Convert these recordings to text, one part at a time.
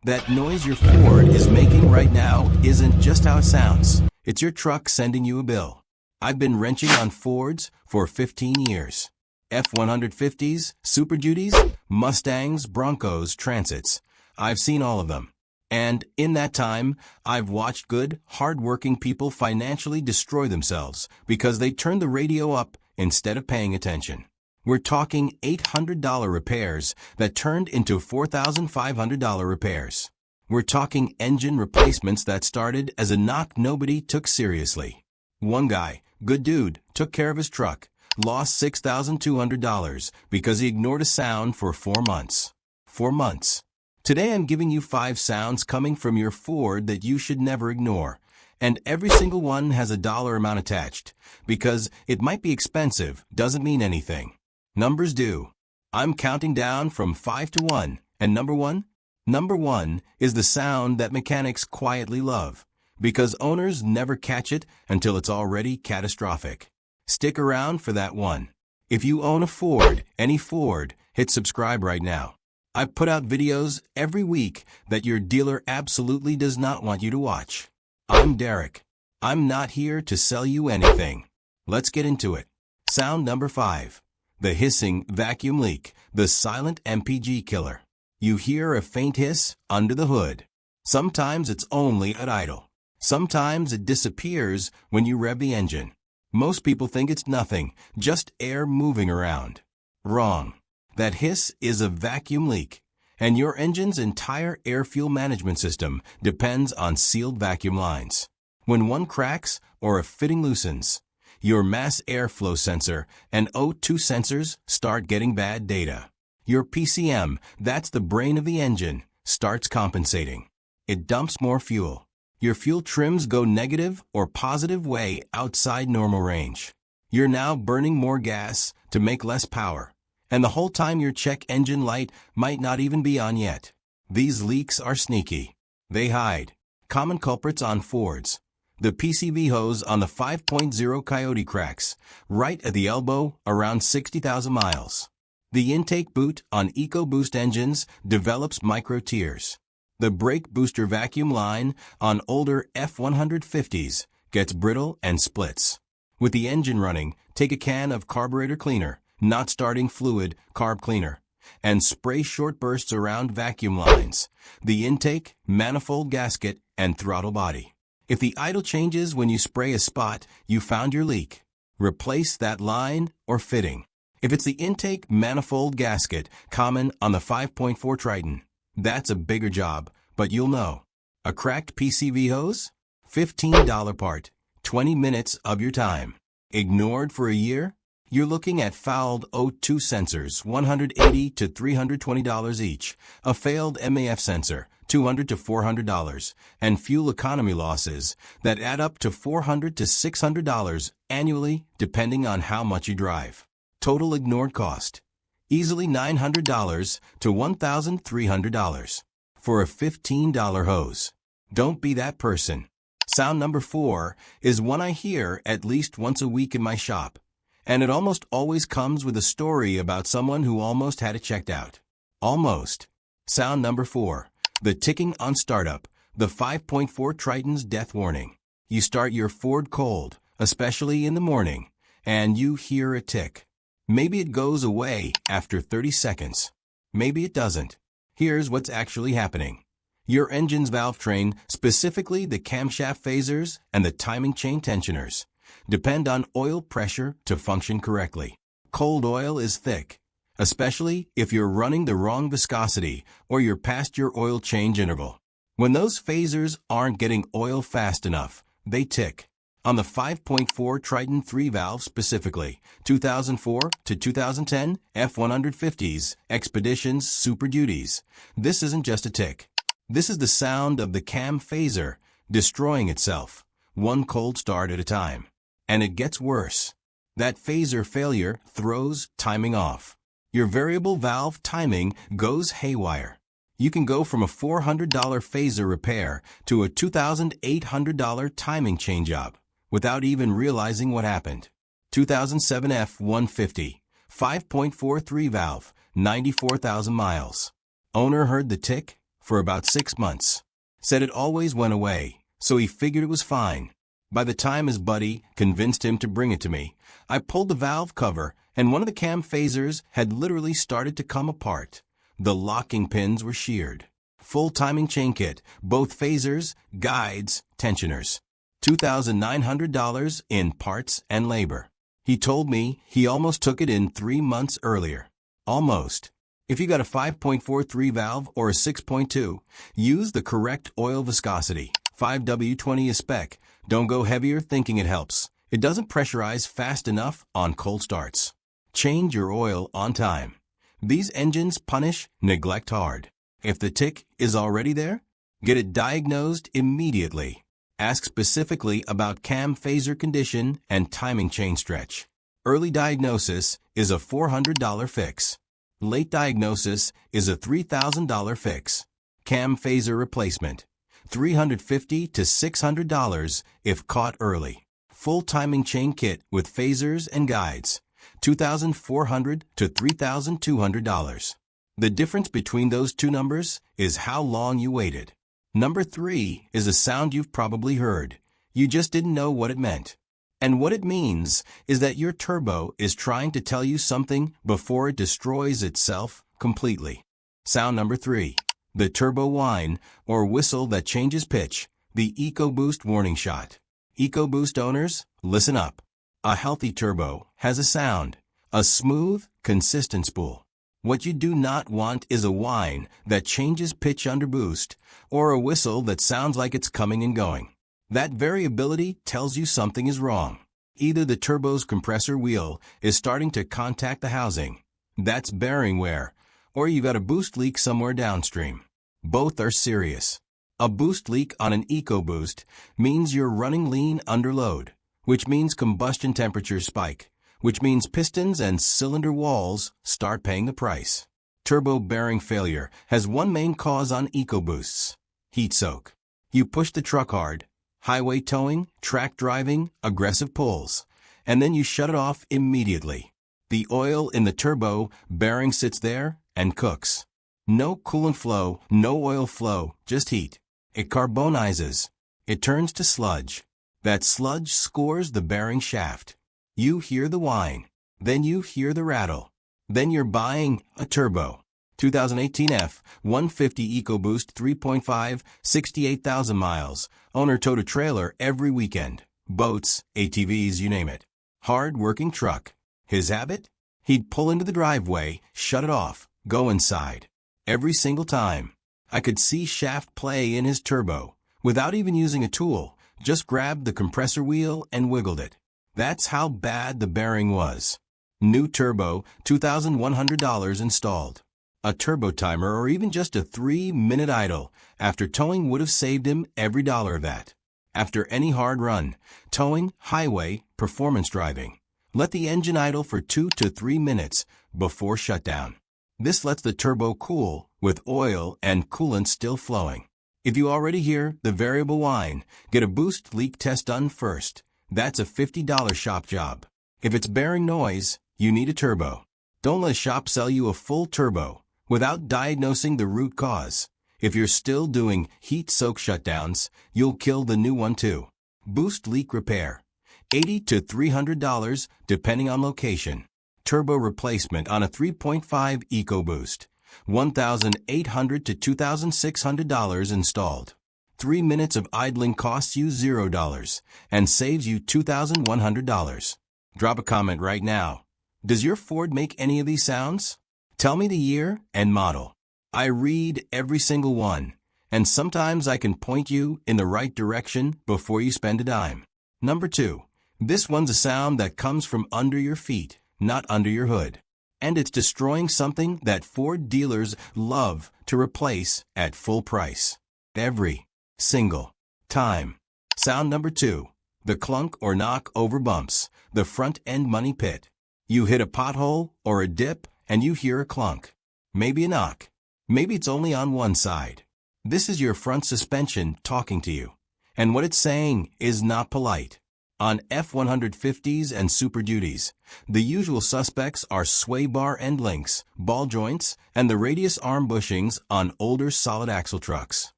That noise your Ford is making right now isn't just how it sounds. It's your truck sending you a bill. I've been wrenching on Fords for 15 years. F-150s, Super Duties, Mustangs, Broncos, Transits. I've seen all of them. And in that time, I've watched good, hard-working people financially destroy themselves because they turned the radio up instead of paying attention. We're talking $800 repairs that turned into $4,500 repairs. We're talking engine replacements that started as a knock nobody took seriously. One guy, good dude, took care of his truck, lost $6,200 because he ignored a sound for 4 months. 4 months. Today I'm giving you 5 sounds coming from your Ford that you should never ignore. And every single one has a dollar amount attached. Because it might be expensive doesn't mean anything. Numbers do. I'm counting down from 5 to 1. And number one is the sound that mechanics quietly love. Because owners never catch it until it's already catastrophic. Stick around for that one. If you own a Ford, any Ford, hit subscribe right now. I put out videos every week that your dealer absolutely does not want you to watch. I'm Derek. I'm not here to sell you anything. Let's get into it. Sound number 5. The hissing vacuum leak, the silent MPG killer. You hear a faint hiss under the hood. Sometimes it's only at idle. Sometimes it disappears when you rev the engine. Most people think it's nothing, just air moving around. Wrong. That hiss is a vacuum leak, and your engine's entire air-fuel management system depends on sealed vacuum lines. When one cracks or a fitting loosens, your mass airflow sensor and O2 sensors start getting bad data. Your PCM, that's the brain of the engine, starts compensating. It dumps more fuel. Your fuel trims go negative or positive way outside normal range. You're now burning more gas to make less power. And the whole time your check engine light might not even be on yet. These leaks are sneaky. They hide. Common culprits on Fords. The PCV hose on the 5.0 Coyote cracks, right at the elbow around 60,000 miles. The intake boot on EcoBoost engines develops micro tears. The brake booster vacuum line on older F-150s gets brittle and splits. With the engine running, take a can of carburetor cleaner, not starting fluid, carb cleaner, and spray short bursts around vacuum lines, the intake, manifold gasket, and throttle body. If the idle changes when you spray a spot, you found your leak. Replace that line or fitting. If it's the intake manifold gasket, common on the 5.4 Triton, that's a bigger job, but you'll know. A cracked PCV hose? $15 part, 20 minutes of your time. Ignored for a year? You're looking at fouled O2 sensors, $180 to $320 each, a failed MAF sensor, $200 to $400, and fuel economy losses that add up to $400 to $600 annually, depending on how much you drive. Total ignored cost, easily $900 to $1,300 for a $15 hose. Don't be that person. Sound number 4 is one I hear at least once a week in my shop. And it almost always comes with a story about someone who almost had it checked out. Almost. Sound number 4. The ticking on startup. The 5.4 Triton's death warning. You start your Ford cold, especially in the morning, and you hear a tick. Maybe it goes away after 30 seconds. Maybe it doesn't. Here's what's actually happening. Your engine's valve train, specifically the camshaft phasers and the timing chain tensioners, depend on oil pressure to function correctly. Cold oil is thick, especially if you're running the wrong viscosity or you're past your oil change interval. When those phasers aren't getting oil fast enough, they tick. On the 5.4 Triton 3 valve specifically, 2004 to 2010 F-150s, Expeditions, Super Duties. This isn't just a tick. This is the sound of the cam phaser destroying itself, one cold start at a time. And it gets worse. That phaser failure throws timing off. Your variable valve timing goes haywire. You can go from a $400 phaser repair to a $2,800 timing change job without even realizing what happened. 2007 F-150, 5.43 valve, 94,000 miles. Owner heard the tick, for about 6 months. Said it always went away, so he figured it was fine. By the time his buddy convinced him to bring it to me, I pulled the valve cover and one of the cam phasers had literally started to come apart. The locking pins were sheared. Full timing chain kit, both phasers, guides, tensioners. $2,900 in parts and labor. He told me he almost took it in 3 months earlier. Almost. If you got a 5.43 valve or a 6.2, use the correct oil viscosity. 5W20 is spec. Don't go heavier thinking it helps. It doesn't pressurize fast enough on cold starts. Change your oil on time. These engines punish neglect hard. If the tick is already there, get it diagnosed immediately. Ask specifically about cam phaser condition and timing chain stretch. Early diagnosis is a $400 fix. Late diagnosis is a $3,000 fix. Cam phaser replacement, $350 to $600 if caught early. Full timing chain kit with phasers and guides, $2,400 to $3,200. The difference between those two numbers is how long you waited. Number 3 is a sound you've probably heard. You just didn't know what it meant. And what it means is that your turbo is trying to tell you something before it destroys itself completely. Sound number 3. The turbo whine, or whistle that changes pitch, the EcoBoost warning shot. EcoBoost owners, listen up. A healthy turbo has a sound, a smooth, consistent spool. What you do not want is a whine that changes pitch under boost, or a whistle that sounds like it's coming and going. That variability tells you something is wrong. Either the turbo's compressor wheel is starting to contact the housing, that's bearing wear, or you got a boost leak somewhere downstream. Both are serious. A boost leak on an EcoBoost means you're running lean under load, which means combustion temperatures spike, which means pistons and cylinder walls start paying the price. Turbo bearing failure has one main cause on EcoBoosts: heat soak. You push the truck hard, highway towing, track driving, aggressive pulls, and then you shut it off immediately. The oil in the turbo bearing sits there and cooks. No coolant flow, no oil flow, just heat. It carbonizes. It turns to sludge. That sludge scores the bearing shaft. You hear the whine. Then you hear the rattle. Then you're buying a turbo. 2018 F-150 EcoBoost 3.5, 68,000 miles. Owner towed a trailer every weekend. Boats, ATVs, you name it. Hard-working truck. His habit? He'd pull into the driveway, shut it off, go inside. Every single time. I could see shaft play in his turbo. Without even using a tool, just grabbed the compressor wheel and wiggled it. That's how bad the bearing was. New turbo, $2,100 installed. A turbo timer or even just a 3-minute idle after towing would have saved him every dollar of that. After any hard run, towing, highway, performance driving, let the engine idle for 2 to 3 minutes before shutdown. This lets the turbo cool with oil and coolant still flowing. If you already hear the variable whine, get a boost leak test done first. That's a $50 shop job. If it's bearing noise, you need a turbo. Don't let a shop sell you a full turbo without diagnosing the root cause. If you're still doing heat soak shutdowns, you'll kill the new one too. Boost leak repair, $80 to $300 depending on location. Turbo replacement on a 3.5 EcoBoost, $1,800 to $2,600 installed. 3 minutes of idling costs you $0 and saves you $2,100. Drop a comment right now. Does your Ford make any of these sounds? Tell me the year and model. I read every single one, and sometimes I can point you in the right direction before you spend a dime. Number 2. This one's a sound that comes from under your feet, not under your hood. And it's destroying something that Ford dealers love to replace at full price. Every single time. Sound number 2. The clunk or knock over bumps, the front end money pit. You hit a pothole or a dip and you hear a clunk. Maybe a knock. Maybe it's only on one side. This is your front suspension talking to you. And what it's saying is not polite. On F150s and Super Duties, the usual suspects are sway bar end links, ball joints, and the radius arm bushings on older solid axle trucks.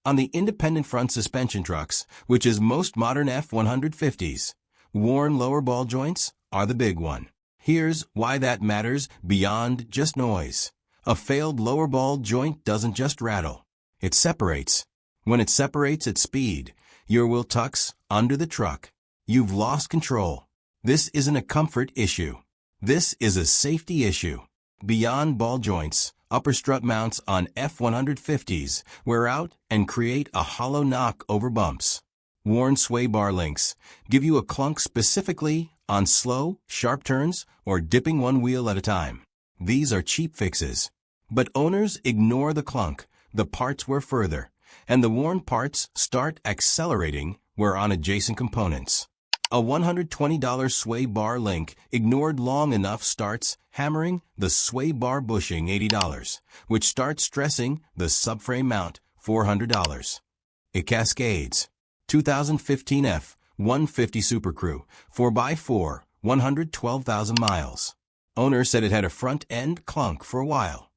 On the independent front suspension trucks, which is most modern F150s, worn lower ball joints are the big one. Here's why that matters beyond just noise. A failed lower ball joint doesn't just rattle. It separates. When it separates at speed, your wheel tucks under the truck. You've lost control. This isn't a comfort issue. This is a safety issue. Beyond ball joints, upper strut mounts on F150s wear out and create a hollow knock over bumps. Worn sway bar links give you a clunk specifically on slow, sharp turns or dipping one wheel at a time. These are cheap fixes. But owners ignore the clunk, the parts wear further, and the worn parts start accelerating where on adjacent components. A $120 sway bar link ignored long enough starts hammering the sway bar bushing $80, which starts stressing the subframe mount $400. It cascades. 2015 F-150 Super Crew 4x4, 112,000 miles. Owner said it had a front-end clunk for a while.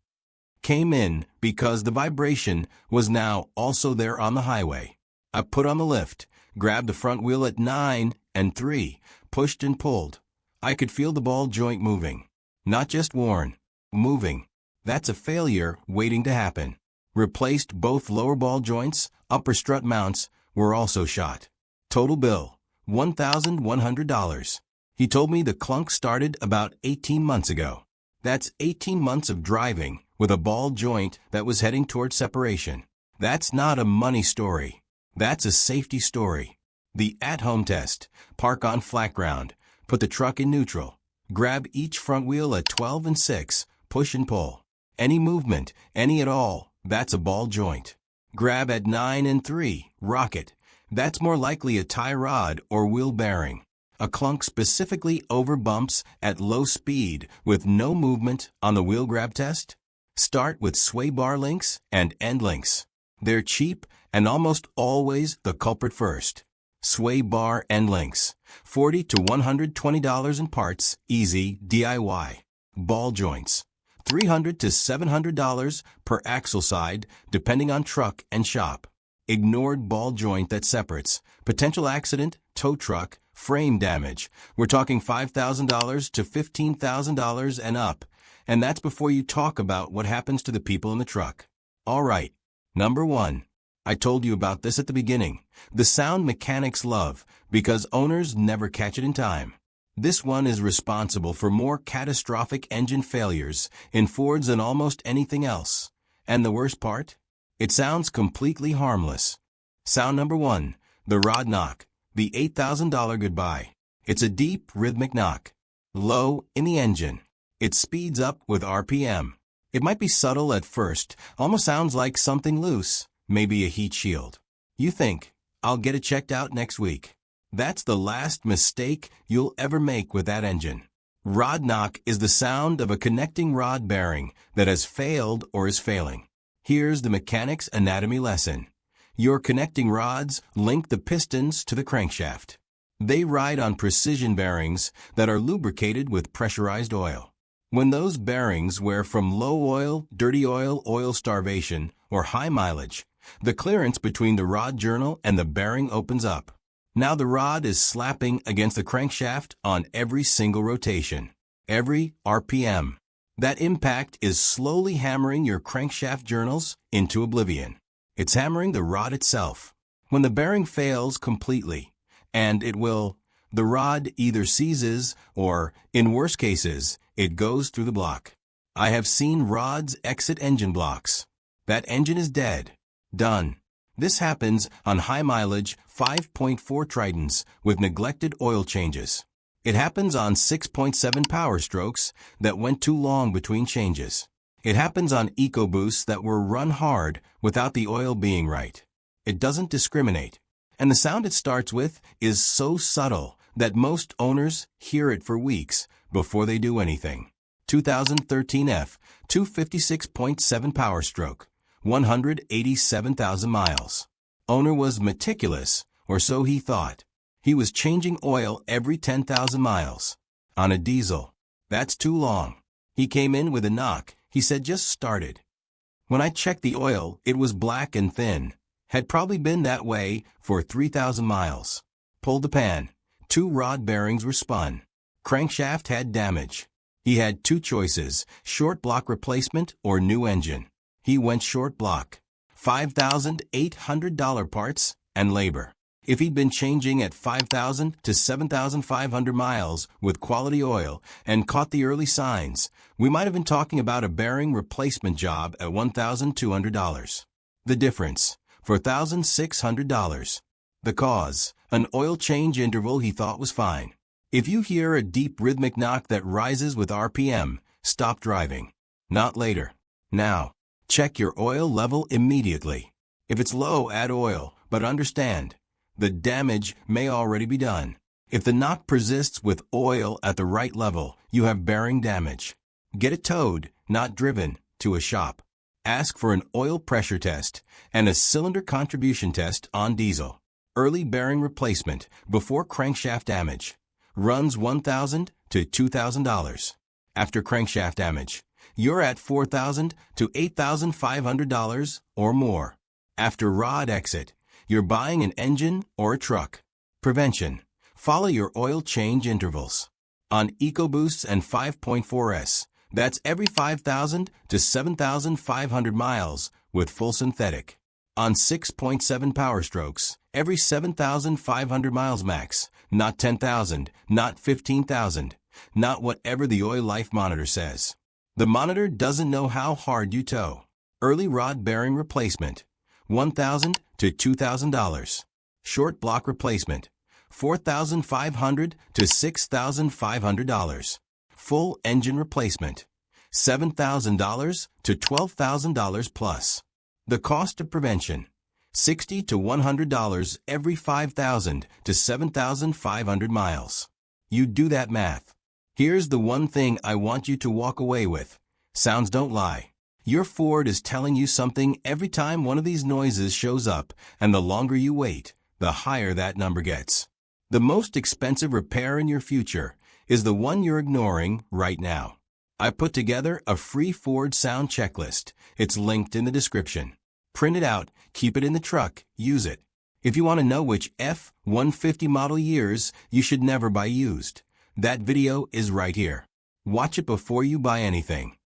Came in because the vibration was now also there on the highway. I put on the lift, grabbed the front wheel at 9 and 3, pushed and pulled. I could feel the ball joint moving. Not just worn, moving. That's a failure waiting to happen. Replaced both lower ball joints, upper strut mounts were also shot. Total bill, $1,100. He told me the clunk started about 18 months ago. That's 18 months of driving with a ball joint that was heading toward separation. That's not a money story. That's a safety story. The at-home test. Park on flat ground. Put the truck in neutral. Grab each front wheel at 12 and 6. Push and pull. Any movement, any at all, that's a ball joint. Grab at 9 and 3. Rock it. That's more likely a tie rod or wheel bearing. A clunk specifically over bumps at low speed with no movement on the wheel grab test? Start with sway bar links and end links. They're cheap and almost always the culprit first. Sway bar end links. $40 to $120 in parts, easy DIY. Ball joints. $300 to $700 per axle side, depending on truck and shop. Ignored ball joint that separates. Potential accident, tow truck, frame damage. We're talking $5,000 to $15,000 and up. And that's before you talk about what happens to the people in the truck. All right. Number 1. I told you about this at the beginning. The sound mechanics love because owners never catch it in time. This one is responsible for more catastrophic engine failures in Fords than almost anything else. And the worst part? It sounds completely harmless. Sound number 1. The rod knock. The $8,000 goodbye. It's a deep, rhythmic knock. Low in the engine. It speeds up with RPM. It might be subtle at first, almost sounds like something loose, maybe a heat shield. You think, I'll get it checked out next week. That's the last mistake you'll ever make with that engine. Rod knock is the sound of a connecting rod bearing that has failed or is failing. Here's the mechanic's anatomy lesson. Your connecting rods link the pistons to the crankshaft. They ride on precision bearings that are lubricated with pressurized oil. When those bearings wear from low oil, dirty oil, oil starvation, or high mileage, the clearance between the rod journal and the bearing opens up. Now the rod is slapping against the crankshaft on every single rotation, every RPM. That impact is slowly hammering your crankshaft journals into oblivion. It's hammering the rod itself. When the bearing fails completely, and it will, the rod either seizes or, in worst cases, it goes through the block. I have seen rods exit engine blocks. That engine is dead. Done. This happens on high-mileage 5.4 Tritons with neglected oil changes. It happens on 6.7 Power Strokes that went too long between changes. It happens on EcoBoosts that were run hard without the oil being right. It doesn't discriminate. And the sound it starts with is so subtle that most owners hear it for weeks before they do anything. 2013 F-256.7 Power Stroke, 187,000 miles. Owner was meticulous, or so he thought. He was changing oil every 10,000 miles. On a diesel. That's too long. He came in with a knock. He said just started. When I checked the oil, it was black and thin. Had probably been that way for 3,000 miles. Pulled the pan. 2 rod bearings were spun. Crankshaft had damage. He had 2 choices, short block replacement or new engine. He went short block. $5,800 parts and labor. If he'd been changing at 5,000 to 7,500 miles with quality oil and caught the early signs, we might have been talking about a bearing replacement job at $1,200. The difference, $4,600. The cause, an oil change interval he thought was fine. If you hear a deep rhythmic knock that rises with RPM, stop driving. Not later. Now. Check your oil level immediately. If it's low, add oil, but understand, the damage may already be done. If the knock persists with oil at the right level, you have bearing damage. Get it towed, not driven, to a shop. Ask for an oil pressure test and a cylinder contribution test on diesel. Early bearing replacement before crankshaft damage. Runs $1,000 to $2,000. After crankshaft damage, you're at $4,000 to $8,500 or more. After rod exit, you're buying an engine or a truck. Prevention. Follow your oil change intervals. On EcoBoosts and 5.4S, that's every 5,000 to 7,500 miles with full synthetic. On 6.7 Power Strokes, every 7,500 miles max, not 10,000, not 15,000, not whatever the oil life monitor says. The monitor doesn't know how hard you tow. Early rod bearing replacement, $1,000 to $2,000. Short block replacement, $4,500 to $6,500. Full engine replacement, $7,000 to $12,000 plus. The cost of prevention, $60 to $100 every 5,000 to 7,500 miles. You do that math. Here's the one thing I want you to walk away with. Sounds don't lie. Your Ford is telling you something every time one of these noises shows up, and the longer you wait, the higher that number gets. The most expensive repair in your future is the one you're ignoring right now. I put together a free Ford sound checklist. It's linked in the description. Print it out, keep it in the truck, use it. If you want to know which F-150 model years you should never buy used, that video is right here. Watch it before you buy anything.